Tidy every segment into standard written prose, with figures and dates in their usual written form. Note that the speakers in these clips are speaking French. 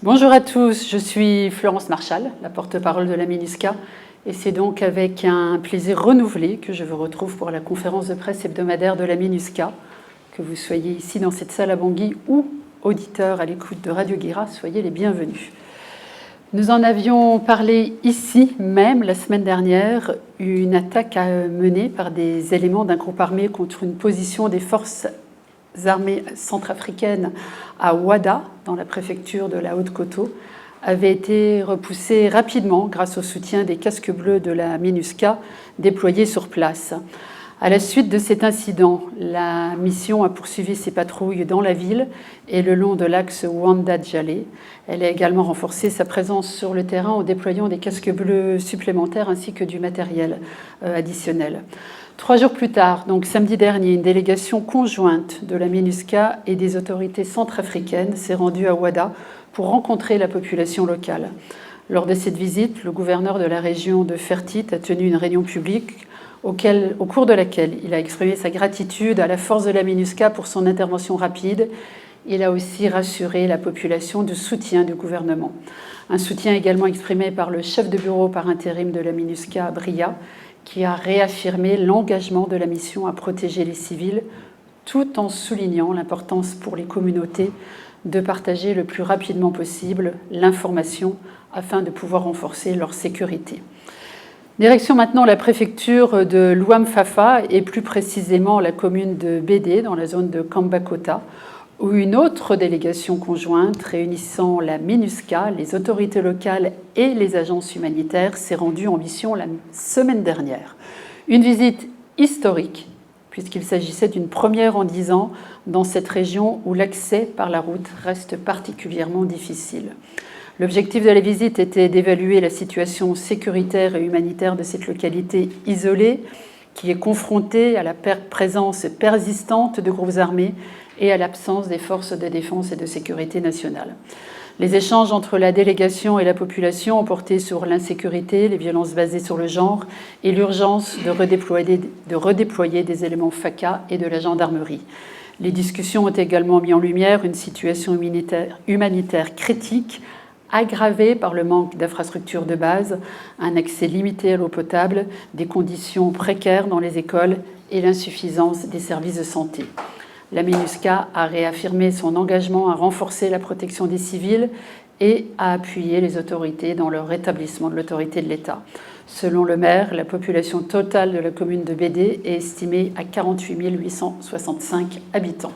Bonjour à tous, je suis Florence Marchal, la porte-parole de la MINUSCA, et c'est donc avec un plaisir renouvelé que je vous retrouve pour la conférence de presse hebdomadaire de la MINUSCA. Que vous soyez ici dans cette salle à Bangui ou auditeurs à l'écoute de Radio Guira, soyez les bienvenus. Nous en avions parlé ici même la semaine dernière, une attaque menée par des éléments d'un groupe armé contre une position des forces armées centrafricaines à Ouada, dans la préfecture de la Haute-Koto, avait été repoussée rapidement grâce au soutien des casques bleus de la MINUSCA déployés sur place. À la suite de cet incident, la mission a poursuivi ses patrouilles dans la ville et le long de l'axe Ouanda-Djalé. Elle a également renforcé sa présence sur le terrain en déployant des casques bleus supplémentaires ainsi que du matériel additionnel. 3 jours plus tard, donc samedi dernier, une délégation conjointe de la MINUSCA et des autorités centrafricaines s'est rendue à Ouada pour rencontrer la population locale. Lors de cette visite, le gouverneur de la région de Fertit a tenu une réunion publique au cours de laquelle il a exprimé sa gratitude à la force de la MINUSCA pour son intervention rapide. Il a aussi rassuré la population du soutien du gouvernement. Un soutien également exprimé par le chef de bureau par intérim de la MINUSCA, Bria, qui a réaffirmé l'engagement de la mission à protéger les civils, tout en soulignant l'importance pour les communautés de partager le plus rapidement possible l'information afin de pouvoir renforcer leur sécurité. Direction maintenant la préfecture de Louam-Fafa et plus précisément la commune de Bédé dans la zone de Kambakota, où une autre délégation conjointe réunissant la MINUSCA, les autorités locales et les agences humanitaires s'est rendue en mission la semaine dernière. Une visite historique, puisqu'il s'agissait d'une première en 10 ans dans cette région où l'accès par la route reste particulièrement difficile. L'objectif de la visite était d'évaluer la situation sécuritaire et humanitaire de cette localité isolée qui est confrontée à la présence persistante de groupes armés et à l'absence des forces de défense et de sécurité nationale. Les échanges entre la délégation et la population ont porté sur l'insécurité, les violences basées sur le genre et l'urgence de redéployer des éléments FACA et de la gendarmerie. Les discussions ont également mis en lumière une situation humanitaire critique aggravée par le manque d'infrastructures de base, un accès limité à l'eau potable, des conditions précaires dans les écoles et l'insuffisance des services de santé. La MINUSCA a réaffirmé son engagement à renforcer la protection des civils et à appuyer les autorités dans le rétablissement de l'autorité de l'État. Selon le maire, la population totale de la commune de Bédé est estimée à 48 865 habitants.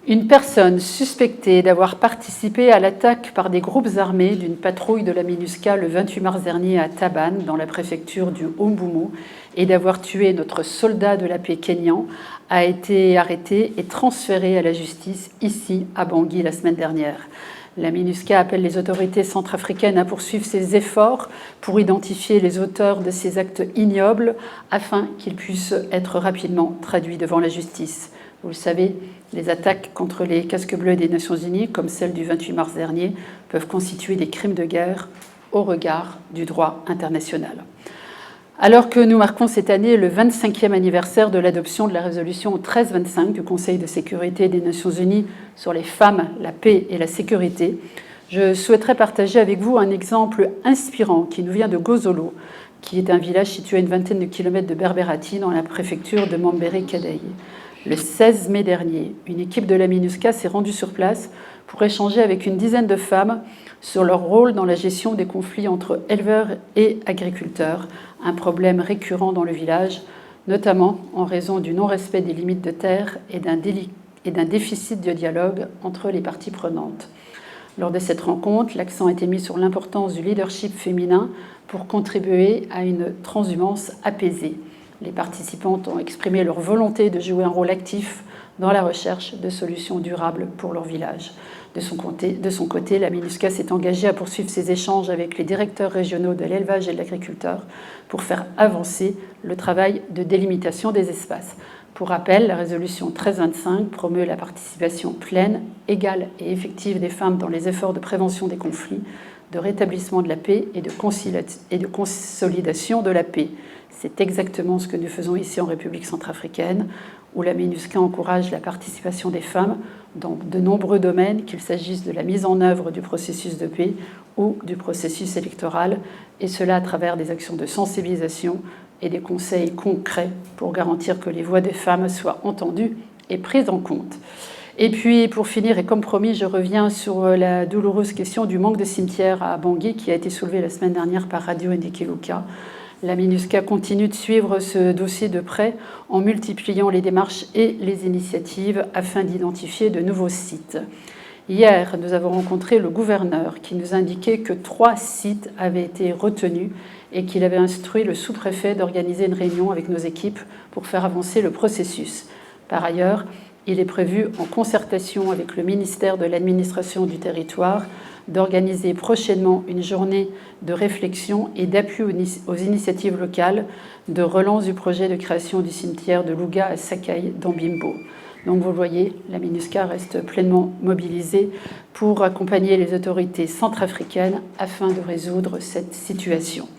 Une personne suspectée d'avoir participé à l'attaque par des groupes armés d'une patrouille de la MINUSCA le 28 mars dernier à Taban, dans la préfecture du Omboumou, et d'avoir tué notre soldat de la paix kényan, a été arrêtée et transférée à la justice ici à Bangui la semaine dernière. La MINUSCA appelle les autorités centrafricaines à poursuivre ses efforts pour identifier les auteurs de ces actes ignobles afin qu'ils puissent être rapidement traduits devant la justice. Vous le savez, les attaques contre les casques bleus des Nations Unies, comme celle du 28 mars dernier, peuvent constituer des crimes de guerre au regard du droit international. Alors que nous marquons cette année le 25e anniversaire de l'adoption de la résolution 1325 du Conseil de sécurité des Nations Unies sur les femmes, la paix et la sécurité, je souhaiterais partager avec vous un exemple inspirant qui nous vient de Gozolo, qui est un village situé à une vingtaine de kilomètres de Berberati dans la préfecture de Mambere-Kadai. Le 16 mai dernier, une équipe de la MINUSCA s'est rendue sur place pour échanger avec une dizaine de femmes sur leur rôle dans la gestion des conflits entre éleveurs et agriculteurs, un problème récurrent dans le village, notamment en raison du non-respect des limites de terre et d'un déficit de dialogue entre les parties prenantes. Lors de cette rencontre, l'accent a été mis sur l'importance du leadership féminin pour contribuer à une transhumance apaisée. Les participantes ont exprimé leur volonté de jouer un rôle actif dans la recherche de solutions durables pour leur village. De son côté, la MINUSCA s'est engagée à poursuivre ses échanges avec les directeurs régionaux de l'élevage et de l'agriculture pour faire avancer le travail de délimitation des espaces. Pour rappel, la résolution 1325 promeut la participation pleine, égale et effective des femmes dans les efforts de prévention des conflits, de rétablissement de la paix et de consolidation de la paix. C'est exactement ce que nous faisons ici en République centrafricaine, où la MINUSCA encourage la participation des femmes dans de nombreux domaines, qu'il s'agisse de la mise en œuvre du processus de paix ou du processus électoral, et cela à travers des actions de sensibilisation et des conseils concrets pour garantir que les voix des femmes soient entendues et prises en compte. Et puis, pour finir, et comme promis, je reviens sur la douloureuse question du manque de cimetières à Bangui qui a été soulevée la semaine dernière par Radio Ndikiluka. La MINUSCA continue de suivre ce dossier de près en multipliant les démarches et les initiatives afin d'identifier de nouveaux sites. Hier, nous avons rencontré le gouverneur qui nous indiquait que 3 sites avaient été retenus et qu'il avait instruit le sous-préfet d'organiser une réunion avec nos équipes pour faire avancer le processus. Par ailleurs, il est prévu, en concertation avec le ministère de l'Administration du Territoire, d'organiser prochainement une journée de réflexion et d'appui aux initiatives locales de relance du projet de création du cimetière de Louga à Sakaï dans Bimbo. Donc vous le voyez, la MINUSCA reste pleinement mobilisée pour accompagner les autorités centrafricaines afin de résoudre cette situation.